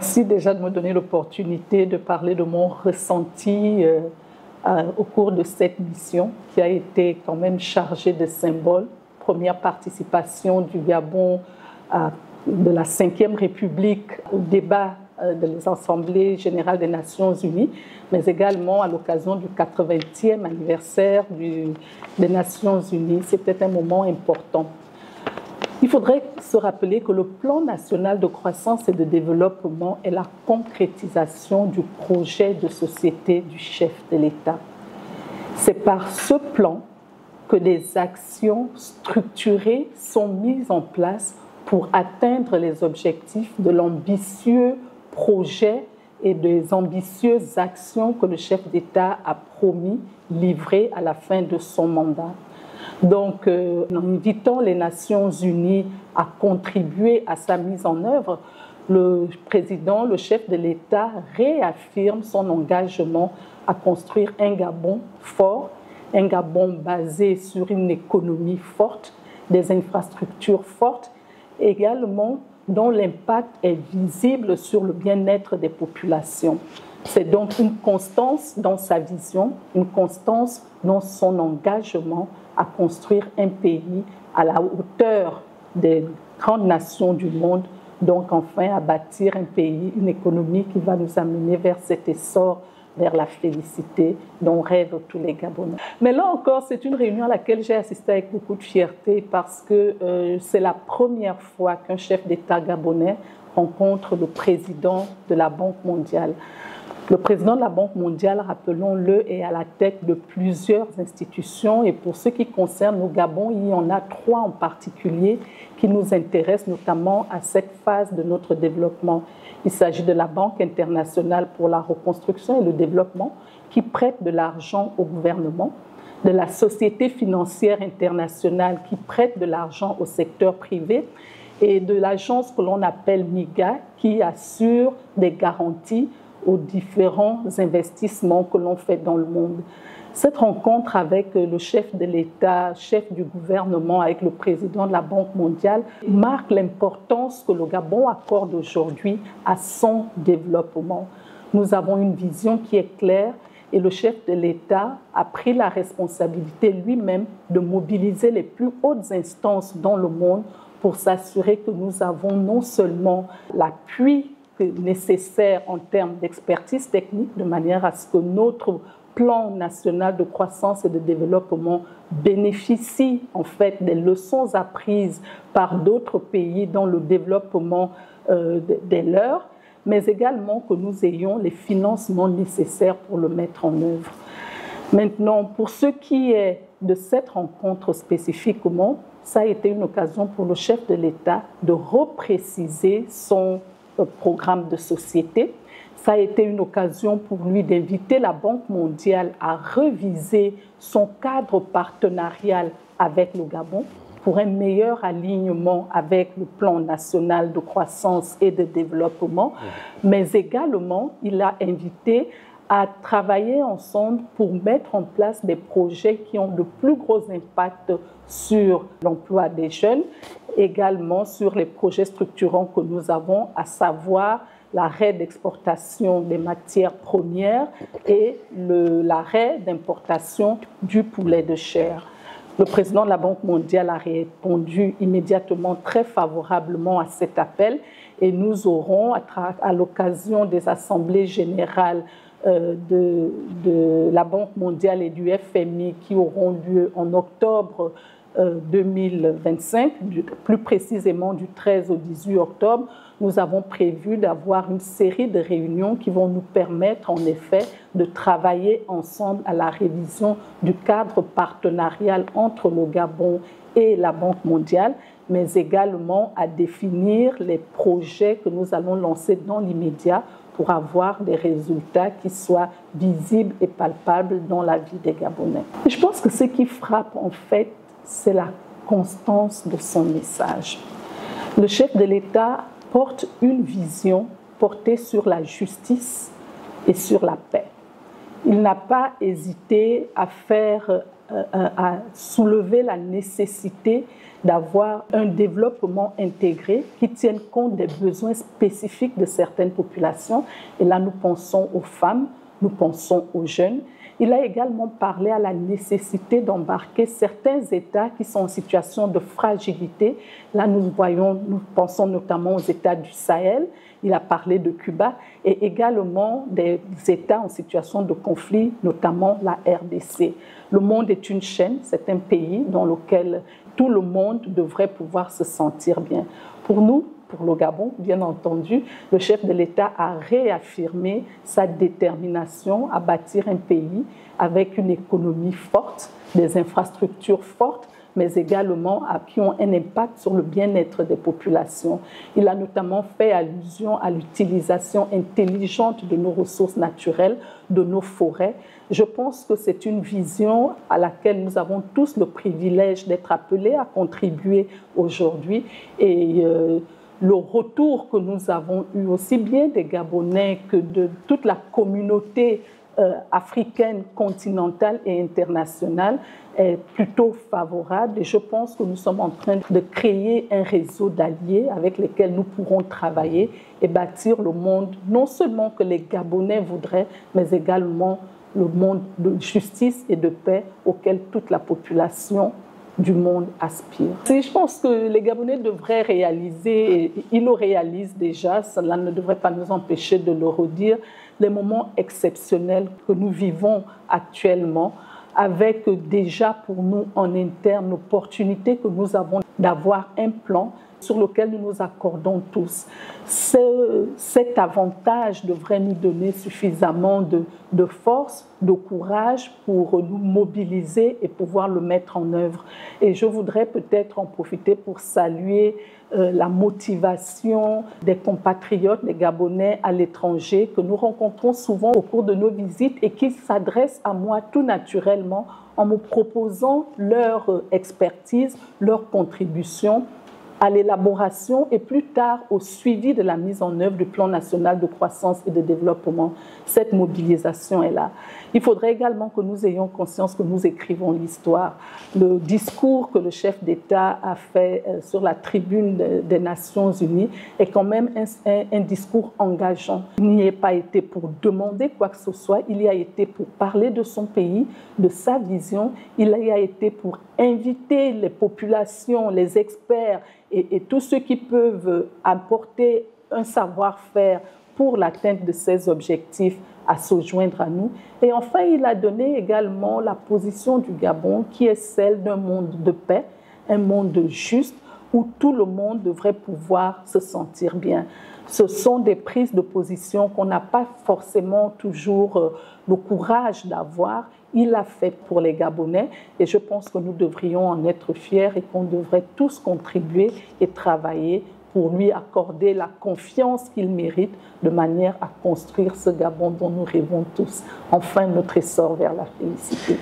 Merci déjà de me donner l'opportunité de parler de mon ressenti au cours de cette mission qui a été quand même chargée de symboles. Première participation du Gabon de la Ve République au débat des Assemblées générales des Nations Unies, mais également à l'occasion du 80e anniversaire des Nations Unies. C'était un moment important. Il faudrait se rappeler que le plan national de croissance et de développement est la concrétisation du projet de société du chef de l'État. C'est par ce plan que des actions structurées sont mises en place pour atteindre les objectifs de l'ambitieux projet et des ambitieuses actions que le chef d'État a promis livrer à la fin de son mandat. Donc, en invitant les Nations Unies à contribuer à sa mise en œuvre, le président, le chef de l'État, réaffirme son engagement à construire un Gabon fort, un Gabon basé sur une économie forte, des infrastructures fortes, également dont l'impact est visible sur le bien-être des populations. C'est donc une constance dans sa vision, une constance dans son engagement à construire un pays à la hauteur des grandes nations du monde, donc enfin à bâtir un pays, une économie qui va nous amener vers cet essor, vers la félicité dont rêvent tous les Gabonais. Mais là encore, c'est une réunion à laquelle j'ai assisté avec beaucoup de fierté parce que c'est la première fois qu'un chef d'État gabonais rencontre le président de la Banque mondiale. Le président de la Banque mondiale, rappelons-le, est à la tête de plusieurs institutions et pour ce qui concerne le Gabon, il y en a 3 en particulier qui nous intéressent notamment à cette phase de notre développement. Il s'agit de la Banque internationale pour la reconstruction et le développement qui prête de l'argent au gouvernement, de la Société financière internationale qui prête de l'argent au secteur privé et de l'agence que l'on appelle MIGA qui assure des garanties aux différents investissements que l'on fait dans le monde. Cette rencontre avec le chef de l'État, chef du gouvernement, avec le président de la Banque mondiale, marque l'importance que le Gabon accorde aujourd'hui à son développement. Nous avons une vision qui est claire et le chef de l'État a pris la responsabilité lui-même de mobiliser les plus hautes instances dans le monde pour s'assurer que nous avons non seulement l'appui nécessaire en termes d'expertise technique, de manière à ce que notre plan national de croissance et de développement bénéficie en fait des leçons apprises par d'autres pays dans le développement des leurs, mais également que nous ayons les financements nécessaires pour le mettre en œuvre. Maintenant, pour ce qui est de cette rencontre spécifiquement, ça a été une occasion pour le chef de l'État de repréciser son programme de société. Ça a été une occasion pour lui d'inviter la Banque mondiale à reviser son cadre partenarial avec le Gabon pour un meilleur alignement avec le plan national de croissance et de développement, mais également il a invité à travailler ensemble pour mettre en place des projets qui ont de plus gros impacts sur l'emploi des jeunes, également sur les projets structurants que nous avons, à savoir l'arrêt d'exportation des matières premières et l'arrêt d'importation du poulet de chair. Le président de la Banque mondiale a répondu immédiatement très favorablement à cet appel et nous aurons, à l'occasion des assemblées générales de la Banque mondiale et du FMI qui auront lieu en octobre 2025, plus précisément du 13 au 18 octobre, nous avons prévu d'avoir une série de réunions qui vont nous permettre en effet de travailler ensemble à la révision du cadre partenarial entre le Gabon et la Banque mondiale, mais également à définir les projets que nous allons lancer dans l'immédiat pour avoir des résultats qui soient visibles et palpables dans la vie des Gabonais. Je pense que ce qui frappe en fait, c'est la constance de son message. Le chef de l'État porte une vision portée sur la justice et sur la paix. Il n'a pas hésité à soulever la nécessité d'avoir un développement intégré qui tienne compte des besoins spécifiques de certaines populations. Et là, nous pensons aux femmes, nous pensons aux jeunes. Il a également parlé à la nécessité d'embarquer certains États qui sont en situation de fragilité. Là, nous pensons notamment aux États du Sahel. Il a parlé de Cuba et également des États en situation de conflit, notamment la RDC. Le monde est une chaîne, c'est un pays dans lequel tout le monde devrait pouvoir se sentir bien. Pour nous, pour le Gabon, bien entendu, le chef de l'État a réaffirmé sa détermination à bâtir un pays avec une économie forte, des infrastructures fortes, mais également qui ont un impact sur le bien-être des populations. Il a notamment fait allusion à l'utilisation intelligente de nos ressources naturelles, de nos forêts. Je pense que c'est une vision à laquelle nous avons tous le privilège d'être appelés à contribuer aujourd'hui. Et le retour que nous avons eu aussi bien des Gabonais que de toute la communauté africaine, continentale et internationale est plutôt favorable et je pense que nous sommes en train de créer un réseau d'alliés avec lesquels nous pourrons travailler et bâtir le monde, non seulement que les Gabonais voudraient, mais également le monde de justice et de paix auquel toute la population du monde aspire. Je pense que les Gabonais devraient réaliser, et ils le réalisent déjà, cela ne devrait pas nous empêcher de le redire, les moments exceptionnels que nous vivons actuellement, avec déjà pour nous en interne l'opportunité que nous avons d'avoir un plan sur lequel nous nous accordons tous. Cet avantage devrait nous donner suffisamment de force, de courage pour nous mobiliser et pouvoir le mettre en œuvre. Et je voudrais peut-être en profiter pour saluer la motivation des compatriotes, des Gabonais à l'étranger que nous rencontrons souvent au cours de nos visites et qui s'adressent à moi tout naturellement en me proposant leur expertise, leur contribution à l'élaboration et plus tard au suivi de la mise en œuvre du plan national de croissance et de développement. Cette mobilisation est là. Il faudrait également que nous ayons conscience que nous écrivons l'histoire. Le discours que le chef d'État a fait sur la tribune des Nations Unies est quand même un discours engageant. Il n'y a pas été pour demander quoi que ce soit, il y a été pour parler de son pays, de sa vision, il y a été pour inviter les populations, les experts et tous ceux qui peuvent apporter un savoir-faire pour l'atteinte de ces objectifs à se joindre à nous. Et enfin, il a donné également la position du Gabon qui est celle d'un monde de paix, un monde juste où tout le monde devrait pouvoir se sentir bien. Ce sont des prises de position qu'on n'a pas forcément toujours le courage d'avoir. Il l'a fait pour les Gabonais et je pense que nous devrions en être fiers et qu'on devrait tous contribuer et travailler pour lui accorder la confiance qu'il mérite de manière à construire ce Gabon dont nous rêvons tous. Enfin, notre essor vers la félicité.